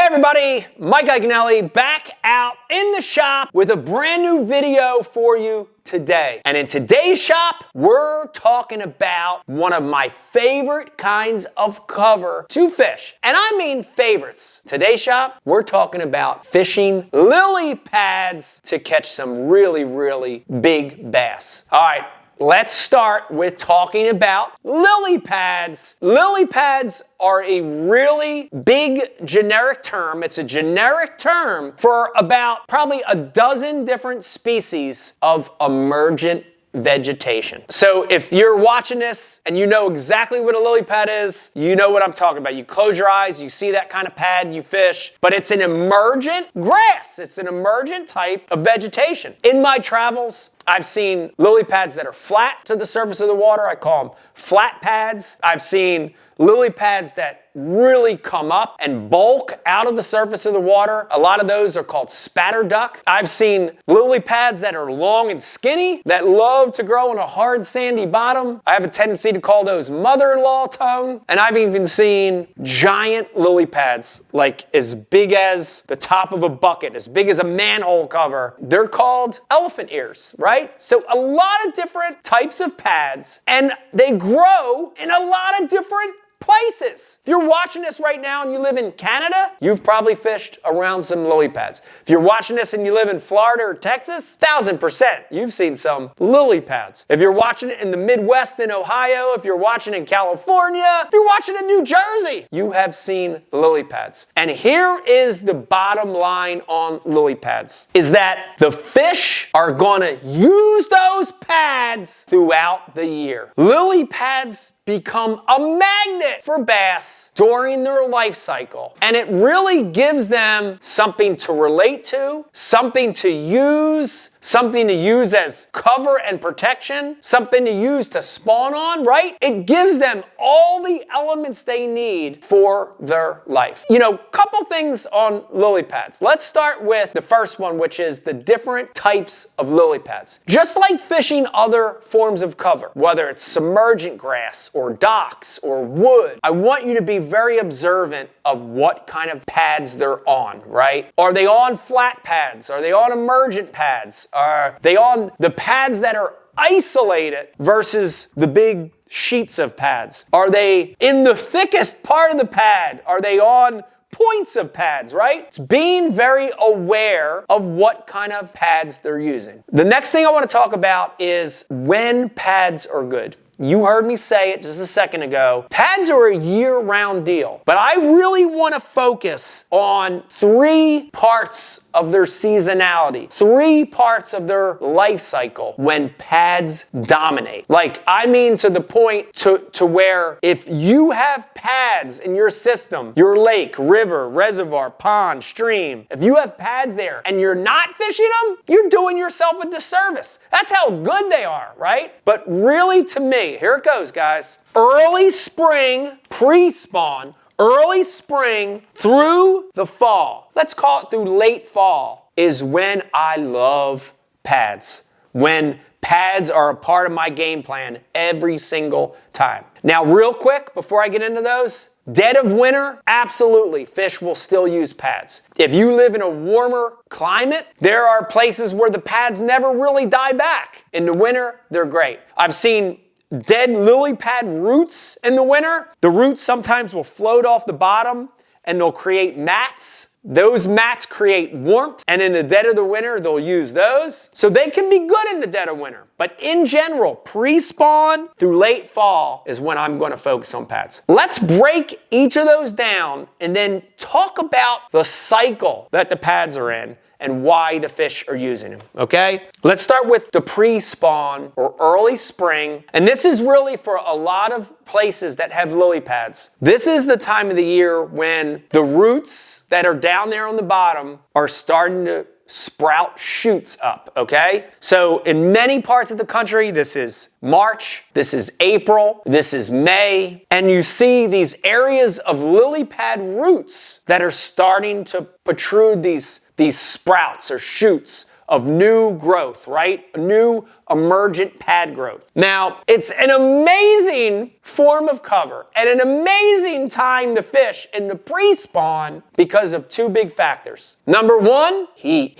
everybody, Mike Iaconelli back out in the shop with a brand new video for you today. And in today's shop, we're talking about one of my favorite kinds of cover to fish. And I mean favorites. Today's shop, we're talking about fishing lily pads to catch some really, really big bass. All right. Let's start with talking about lily pads. Lily pads are a really big generic term. It's a generic term for about probably a dozen different species of emergent vegetation. So if you're watching this and you know exactly what a lily pad is, you know what I'm talking about. You close your eyes, you see that kind of pad, you fish, but it's an emergent grass. It's an emergent type of vegetation. In my travels, I've seen lily pads that are flat to the surface of the water. I call them flat pads. I've seen lily pads that really come up and bulk out of the surface of the water. A lot of those are called spatter duck. I've seen lily pads that are long and skinny that love to grow on a hard sandy bottom. I have a tendency to call those mother-in-law tongue. And I've even seen giant lily pads like as big as the top of a bucket, as big as a manhole cover. They're called elephant ears, right? So a lot of different types of pads, and they grow in a lot of different places. If you're watching this right now and you live in Canada, you've probably fished around some lily pads. If you're watching this and you live in Florida or Texas, 1000%, you've seen some lily pads. If you're watching it in the Midwest in Ohio, if you're watching in California, if you're watching in New Jersey, you have seen lily pads. And here is the bottom line on lily pads, is that the fish are gonna use those pads throughout the year. Lily pads become a magnet for bass during their life cycle. And it really gives them something to relate to, something to use as cover and protection, something to use to spawn on, right? It gives them all the elements they need for their life. You know, couple things on lily pads. Let's start with the first one, which is the different types of lily pads. Just like fishing other forms of cover, whether it's submergent grass or docks or wood, I want you to be very observant of what kind of pads they're on, right? Are they on flat pads? Are they on emergent pads? Are they on the pads that are isolated versus the big sheets of pads? Are they in the thickest part of the pad? Are they on points of pads, right? It's being very aware of what kind of pads they're using. The next thing I want to talk about is when pads are good. You heard me say it just a second ago. Pads are a year-round deal, but I really want to focus on 3 parts of their seasonality, 3 parts of their life cycle when pads dominate. Like, I mean to the point to where if you have pads in your system, your lake, river, reservoir, pond, stream, if you have pads there and you're not fishing them, you're doing yourself a disservice. That's how good they are, right? But really, to me, here it goes, guys. Early spring, pre-spawn, early spring through the fall, let's call it through late fall, is when I love pads. When pads are a part of my game plan every single time. Now, real quick, before I get into those, dead of winter, absolutely, fish will still use pads. If you live in a warmer climate, there are places where the pads never really die back. In the winter, they're great. I've seen dead lily pad roots in the winter. The roots sometimes will float off the bottom and they'll create mats. Those mats create warmth, and in the dead of the winter, they'll use those. So they can be good in the dead of winter. But in general, pre-spawn through late fall is when I'm going to focus on pads. Let's break each of those down and then talk about the cycle that the pads are in and why the fish are using them, okay? Let's start with the pre-spawn or early spring. And this is really for a lot of places that have lily pads. This is the time of the year when the roots that are down there on the bottom are starting to sprout shoots up, okay? So in many parts of the country, this is March, this is April, this is May, and you see these areas of lily pad roots that are starting to protrude these sprouts or shoots of new growth, right? New emergent pad growth. Now, it's an amazing form of cover and an amazing time to fish in the pre-spawn because of two big factors. Number one, heat.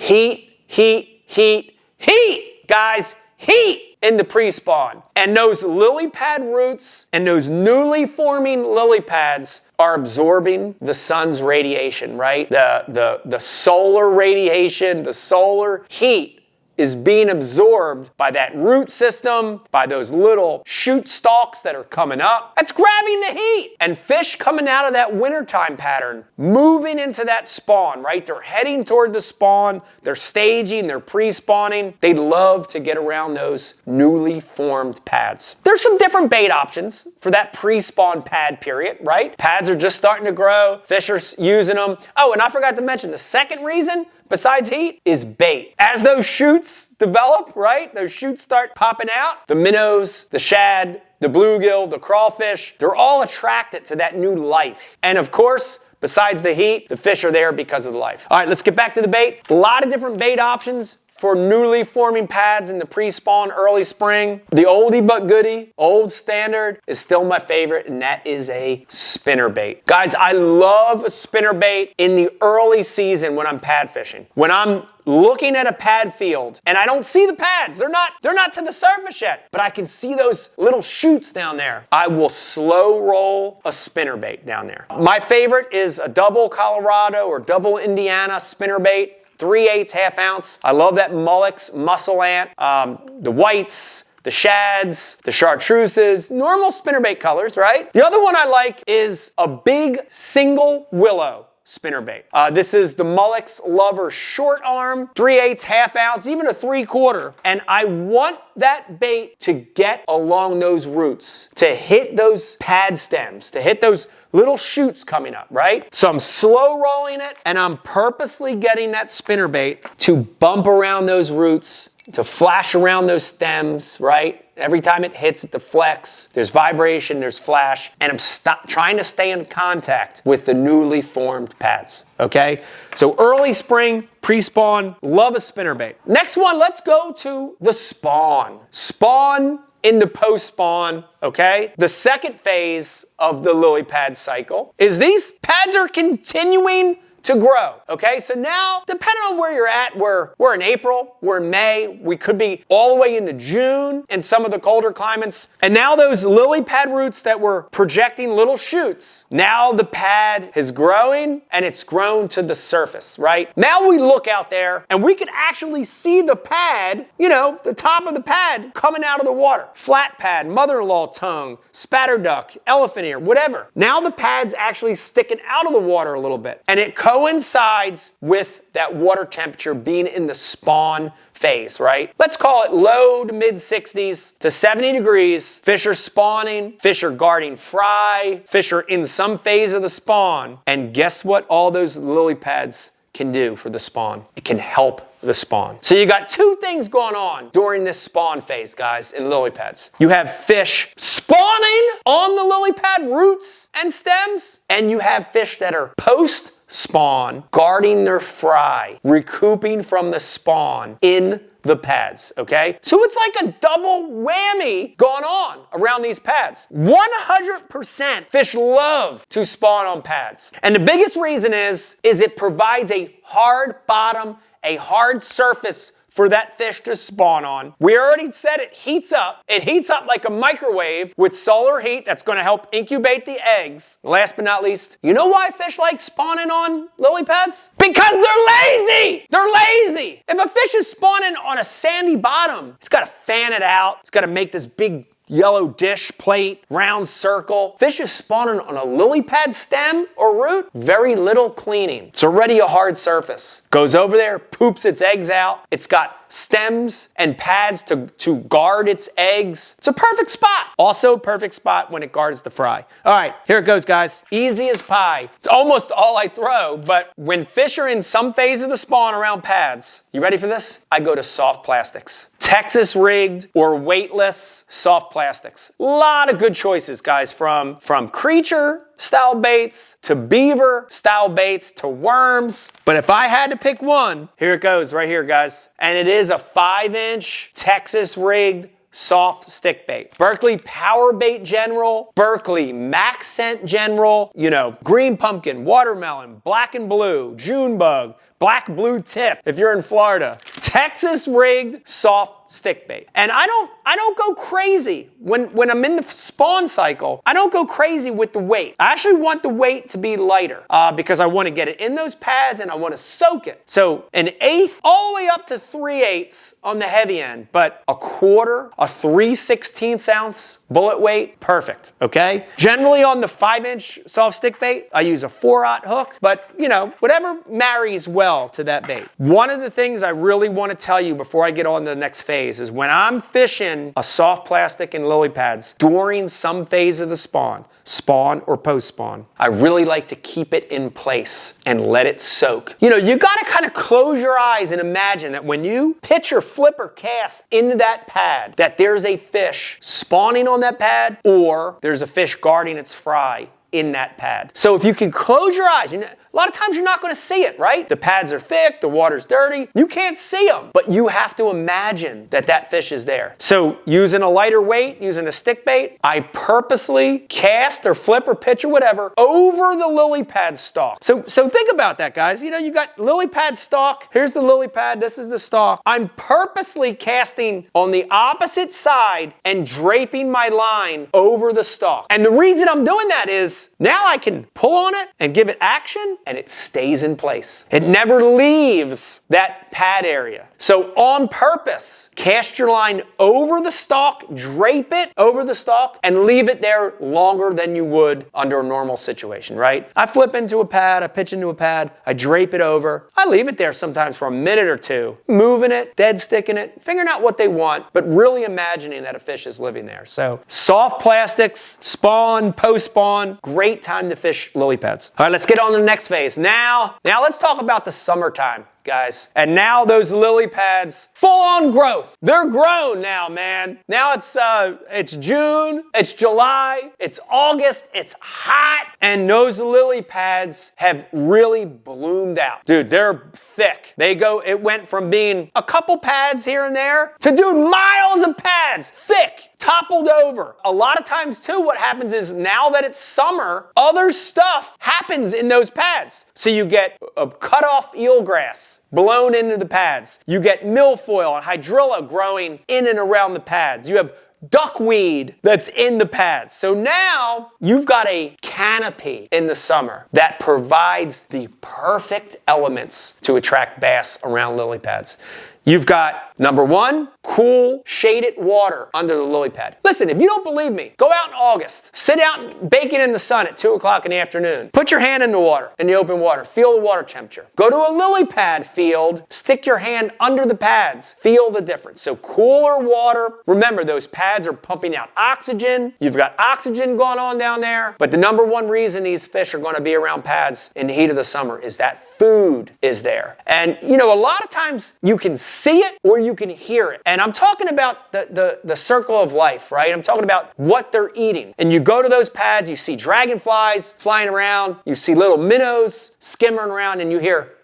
Guys, heat in the pre-spawn. And those lily pad roots and those newly forming lily pads are absorbing the sun's radiation, right? The solar radiation, the solar heat is being absorbed by that root system, by those little shoot stalks that are coming up. That's grabbing the heat. And fish coming out of that wintertime pattern, moving into that spawn, right? They're heading toward the spawn, they're staging, they're pre-spawning. They love to get around those newly formed pads. There's some different bait options for that pre-spawn pad period, right? Pads are just starting to grow, fish are using them. Oh, and I forgot to mention the second reason besides heat is bait. As those shoots develop, right? Those shoots start popping out. The minnows, the shad, the bluegill, the crawfish, they're all attracted to that new life. And of course, besides the heat, the fish are there because of the life. All right, let's get back to the bait. A lot of different bait options for newly forming pads in the pre-spawn early spring. The oldie but goodie, old standard, is still my favorite, and that is a spinnerbait. Guys, I love a spinnerbait in the early season when I'm pad fishing. When I'm looking at a pad field and I don't see the pads, they're not to the surface yet, but I can see those little shoots down there. I will slow roll a spinnerbait down there. My favorite is a double Colorado or double Indiana spinnerbait. 3/8 half ounce. I love that Molix muscle ant, the whites, the shads, the chartreuses, normal spinnerbait colors, right? The other one I like is a big single willow spinnerbait. This is the Molix Lover short arm, 3/8 half ounce, even a 3/4. And I want that bait to get along those roots, to hit those pad stems, to hit those little shoots coming up, right? So I'm slow rolling it and I'm purposely getting that spinnerbait to bump around those roots, to flash around those stems, right? Every time it hits, it deflects. There's vibration, there's flash, and I'm trying to stay in contact with the newly formed pads, okay? So early spring, pre-spawn, love a spinnerbait. Next one, let's go to the spawn. Spawn in the post-spawn, okay? The second phase of the lily pad cycle is these pads are continuing to grow, okay? So now, depending on where you're at, we're in April, we're in May, we could be all the way into June in some of the colder climates. And now those lily pad roots that were projecting little shoots, now the pad is growing and it's grown to the surface, right? Now we look out there and we can actually see the pad, you know, the top of the pad coming out of the water. Flat pad, mother-in-law tongue, spatter duck, elephant ear, whatever. Now the pad's actually sticking out of the water a little bit, and it coincides with that water temperature being in the spawn phase, right? Let's call it low to mid 60s to 70 degrees. Fish are spawning, fish are guarding fry, fish are in some phase of the spawn. And guess what all those lily pads can do for the spawn? It can help the spawn. So you got two things going on during this spawn phase, guys, in lily pads. You have fish spawning on the lily pad roots and stems, and you have fish that are post-spawn guarding their fry, recouping from the spawn in the pads, okay? So it's like a double whammy going on around these pads. 100% fish love to spawn on pads. And the biggest reason is it provides a hard bottom, a hard surface for that fish to spawn on. We already said it heats up. It heats up like a microwave with solar heat that's going to help incubate the eggs. Last but not least, you know why fish like spawning on lily pads? Because they're lazy! They're lazy! If a fish is spawning on a sandy bottom, it's got to fan it out. It's got to make this big yellow dish, plate, round circle. Fish is spawning on a lily pad stem or root, very little cleaning. It's already a hard surface. Goes over there, poops its eggs out. It's got stems and pads to guard its eggs. It's a perfect spot. Also perfect spot when it guards the fry. All right, here it goes, guys. Easy as pie. It's almost all I throw, but when fish are in some phase of the spawn around pads, you ready for this? I go to soft plastics. Texas rigged or weightless soft plastics. A lot of good choices, guys, from creature style baits to beaver style baits to worms. But if I had to pick one, here it goes right here, guys. And it is a 5-inch Texas rigged soft stick bait. Berkley Power Bait General, Berkley Max Scent General, you know, green pumpkin, watermelon, black and blue, June bug, black blue tip if you're in Florida. Texas rigged soft stick bait. And I don't go crazy when I'm in the spawn cycle. I don't go crazy with the weight. I actually want the weight to be lighter because I want to get it in those pads and I want to soak it. So 1/8 all the way up to 3/8 on the heavy end, but a quarter, a 3/16 ounce bullet weight, perfect, okay? Generally on the 5-inch soft stick bait, I use a 4/0 hook, but you know, whatever marries well to that bait. One of the things I really want to tell you before I get on to the next phase is when I'm fishing a soft plastic and lily pads during some phase of the spawn or post-spawn, I really like to keep it in place and let it soak. You know, you gotta kind of close your eyes and imagine that when you pitch or flip or cast into that pad, that there's a fish spawning on that pad or there's a fish guarding its fry in that pad. So if you can close your eyes, a lot of times you're not going to see it, right? The pads are thick, the water's dirty. You can't see them, but you have to imagine that that fish is there. So using a lighter weight, using a stick bait, I purposely cast or flip or pitch or whatever over the lily pad stalk. So think about that, guys. You know, you got lily pad stalk. Here's the lily pad. This is the stalk. I'm purposely casting on the opposite side and draping my line over the stalk. And the reason I'm doing that is now I can pull on it and give it action and it stays in place. It never leaves that pad area. So on purpose, cast your line over the stalk, drape it over the stalk, and leave it there longer than you would under a normal situation, right? I flip into a pad, I pitch into a pad, I drape it over. I leave it there sometimes for a minute or two, moving it, dead sticking it, figuring out what they want, but really imagining that a fish is living there. So soft plastics, spawn, post-spawn, great time to fish lily pads. All right, let's get on to the next phase. Now let's talk about the summertime, guys. And now those lily pads, full on growth. They're grown now, man. Now it's June, it's July, it's August, it's hot, and those lily pads have really bloomed out. Dude, they're thick. It went from being a couple pads here and there to, dude, miles of pads, thick, toppled over. A lot of times too, what happens is now that it's summer, other stuff happens in those pads. So you get a cut off eelgrass blown into the pads. You get milfoil and hydrilla growing in and around the pads. You have duckweed that's in the pads. So now you've got a canopy in the summer that provides the perfect elements to attract bass around lily pads. You've got, number one, cool, shaded water under the lily pad. Listen, if you don't believe me, go out in August. Sit out and bake it in the sun at 2 o'clock in the afternoon. Put your hand in the water, in the open water. Feel the water temperature. Go to a lily pad field. Stick your hand under the pads. Feel the difference. So cooler water. Remember, those pads are pumping out oxygen. You've got oxygen going on down there. But the number one reason these fish are going to be around pads in the heat of the summer is that food is there. And, you know, a lot of times you can see it or you can hear it. And I'm talking about the circle of life, right? I'm talking about what they're eating. And you go to those pads, you see dragonflies flying around, you see little minnows skimming around, and you hear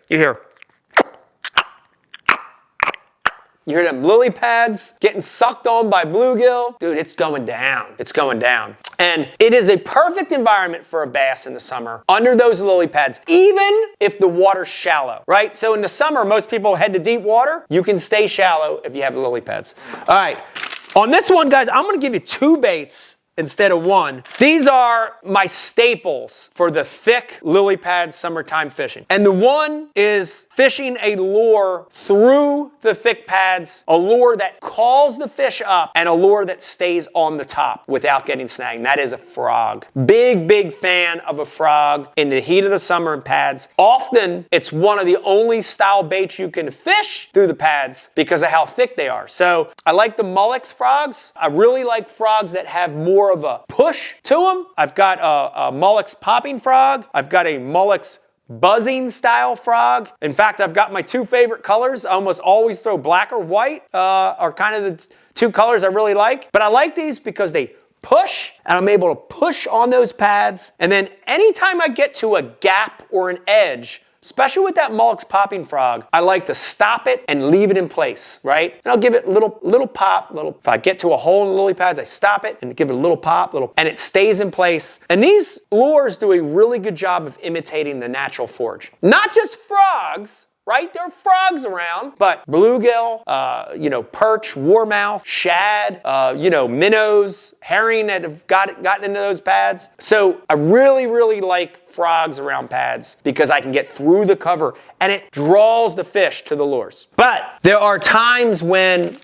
them lily pads getting sucked on by bluegill. Dude, it's going down. It's going down. And it is a perfect environment for a bass in the summer under those lily pads, even if the water's shallow, right? So in the summer, most people head to deep water. You can stay shallow if you have lily pads. All right. On this one, guys, I'm going to give you 2 baits instead of 1. These are my staples for the thick lily pad summertime fishing. And the one is fishing a lure through the thick pads, a lure that calls the fish up and a lure that stays on the top without getting snagged. And that is a frog. Big fan of a frog in the heat of the summer in pads. Often it's one of the only style baits you can fish through the pads because of how thick they are. So I like the Molix Frogs. I really like frogs that have more of a push to them. I've got a Molix popping frog. I've got a Molix buzzing style frog. In fact, I've got my two favorite colors. I almost always throw black or white, are kind of the two colors I really like. But I like these because they push, and I'm able to push on those pads. And then anytime I get to a gap or an edge, especially with that Molix popping frog, I like to stop it and leave it in place, right? And I'll give it a little pop, if I get to a hole in the lily pads, I stop it and give it a little pop, and it stays in place. And these lures do a really good job of imitating the natural forage. Not just frogs, right? There are frogs around, but bluegill, perch, warmouth, shad, minnows, herring that have gotten into those pads. So I really, really like frogs around pads because I can get through the cover and it draws the fish to the lures. But there are times when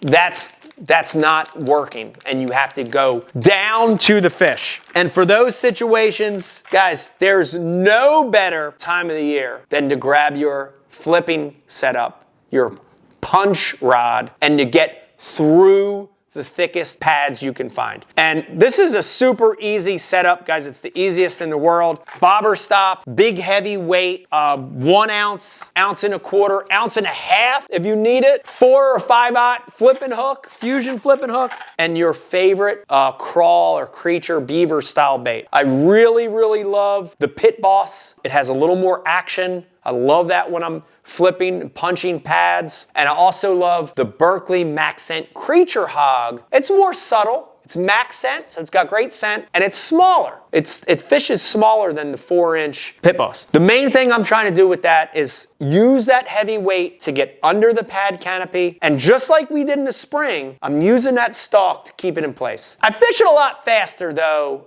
that's not working and you have to go down to the fish. And for those situations, guys, there's no better time of the year than to grab your flipping setup, your punch rod, and to get through the thickest pads you can find. And this is a super easy setup, guys. It's the easiest in the world. Bobber stop, big heavy weight, 1 ounce, ounce and a quarter, ounce and a half if you need it, 4 or 5/0 flipping hook, fusion flipping hook, and your favorite crawl or creature beaver style bait. I really, really love the Pit Boss. It has a little more action. I love that when I'm flipping, punching pads. And I also love the Berkley Max Scent Creature Hog. It's more subtle. It's max scent, so it's got great scent, and it's smaller. It fishes smaller than the 4-inch Pit Boss. The main thing I'm trying to do with that is use that heavy weight to get under the pad canopy, and just like we did in the spring, I'm using that stalk to keep it in place. I fish it a lot faster, though,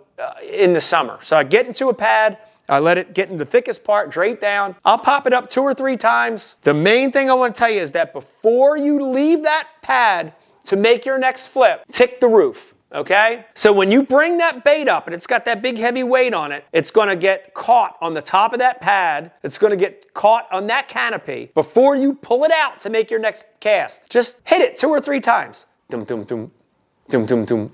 in the summer. So I get into a pad, I let it get in the thickest part, drape down. I'll pop it up 2 or 3 times. The main thing I want to tell you is that before you leave that pad to make your next flip, tick the roof, okay? So when you bring that bait up and it's got that big heavy weight on it, it's gonna get caught on the top of that pad. It's gonna get caught on that canopy. Before you pull it out to make your next cast, just hit it 2 or 3 times. Dum, dum, dum, dum, dum, dum.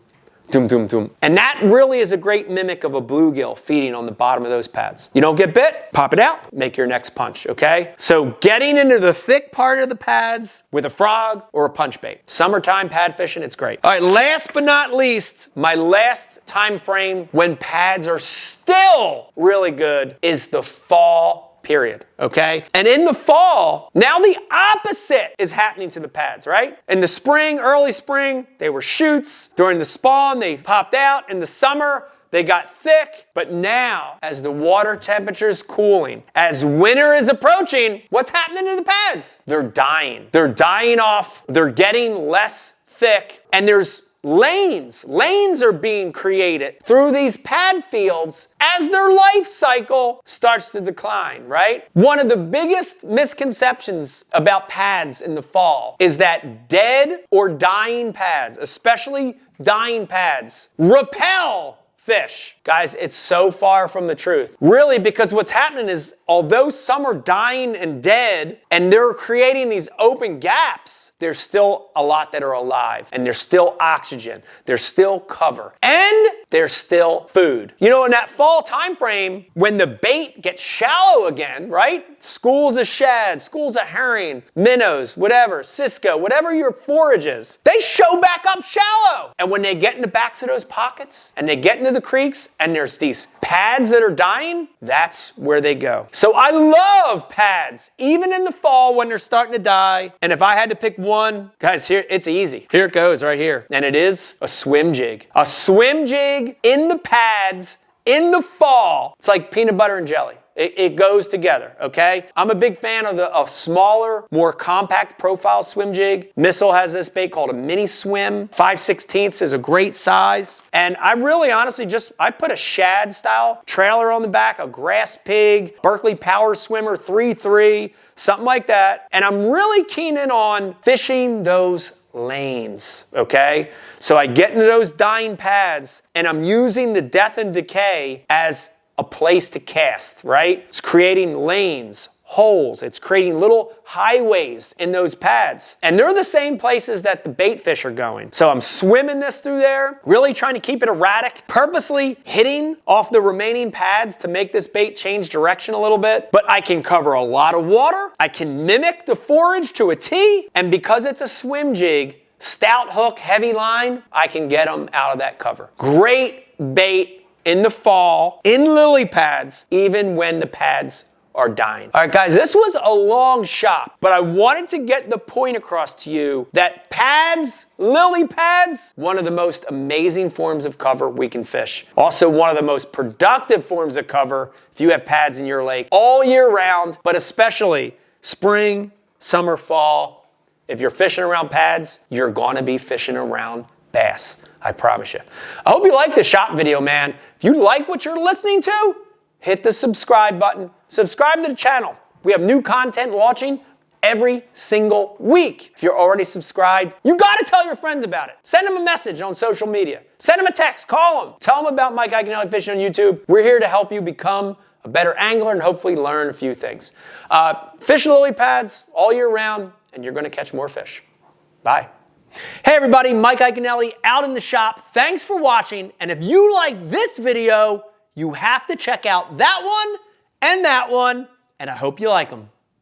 Dum, dum, dum. And that really is a great mimic of a bluegill feeding on the bottom of those pads. You don't get bit, pop it out, make your next punch, okay? So getting into the thick part of the pads with a frog or a punch bait. Summertime pad fishing, it's great. All right, last but not least, my last time frame when pads are still really good is the fall period, okay? And in the fall, now the opposite is happening to the pads, right? In the spring, early spring, they were shoots. During the spawn, they popped out. In the summer, they got thick. But now, as the water temperature is cooling, as winter is approaching, what's happening to the pads? They're dying. They're dying off. They're getting less thick. And there's lanes. Lanes are being created through these pad fields as their life cycle starts to decline, right? One of the biggest misconceptions about pads in the fall is that dead or dying pads, especially dying pads, repel fish. Guys, it's so far from the truth. Really, because what's happening is, although some are dying and dead, and they're creating these open gaps, there's still a lot that are alive, and there's still oxygen, there's still cover, and there's still food. You know, in that fall time frame, when the bait gets shallow again, right? Schools of shad, schools of herring, minnows, whatever, Cisco, whatever your forage is, they show back up shallow. And when they get in the backs of those pockets, and they get into the creeks, and there's these pads that are dying, that's where they go. So I love pads, even in the fall when they're starting to die. And if I had to pick one, guys, here, it's easy. Here it goes right here. And it is a swim jig. A swim jig in the pads in the fall. It's like peanut butter and jelly. It goes together, okay? I'm a big fan of a smaller, more compact profile swim jig. Missile has this bait called a mini swim. 5/16 is a great size. And I really honestly I put a shad style trailer on the back, a grass pig, Berkley Power Swimmer 3.3, something like that. And I'm really keen in on fishing those lanes, okay? So I get into those dying pads and I'm using the death and decay as a place to cast, right? It's creating lanes, holes. It's creating little highways in those pads. And they're the same places that the bait fish are going. So I'm swimming this through there, really trying to keep it erratic, purposely hitting off the remaining pads to make this bait change direction a little bit. But I can cover a lot of water. I can mimic the forage to a T. And because it's a swim jig, stout hook, heavy line, I can get them out of that cover. Great bait in the fall, in lily pads, even when the pads are dying. All right, guys, this was a long shop, but I wanted to get the point across to you that pads, lily pads, one of the most amazing forms of cover we can fish. Also, one of the most productive forms of cover if you have pads in your lake all year round, but especially spring, summer, fall. If you're fishing around pads, you're gonna be fishing around bass, I promise you. I hope you liked the shop video, man. If you like what you're listening to, hit the subscribe button. Subscribe to the channel. We have new content launching every single week. If you're already subscribed, you gotta tell your friends about it. Send them a message on social media. Send them a text, call them. Tell them about Mike Iaconelli Fishing on YouTube. We're here to help you become a better angler and hopefully learn a few things. Fish lily pads all year round, and you're gonna catch more fish. Bye. Hey everybody, Mike Iaconelli out in the shop. Thanks for watching, and if you like this video, you have to check out that one, and I hope you like them.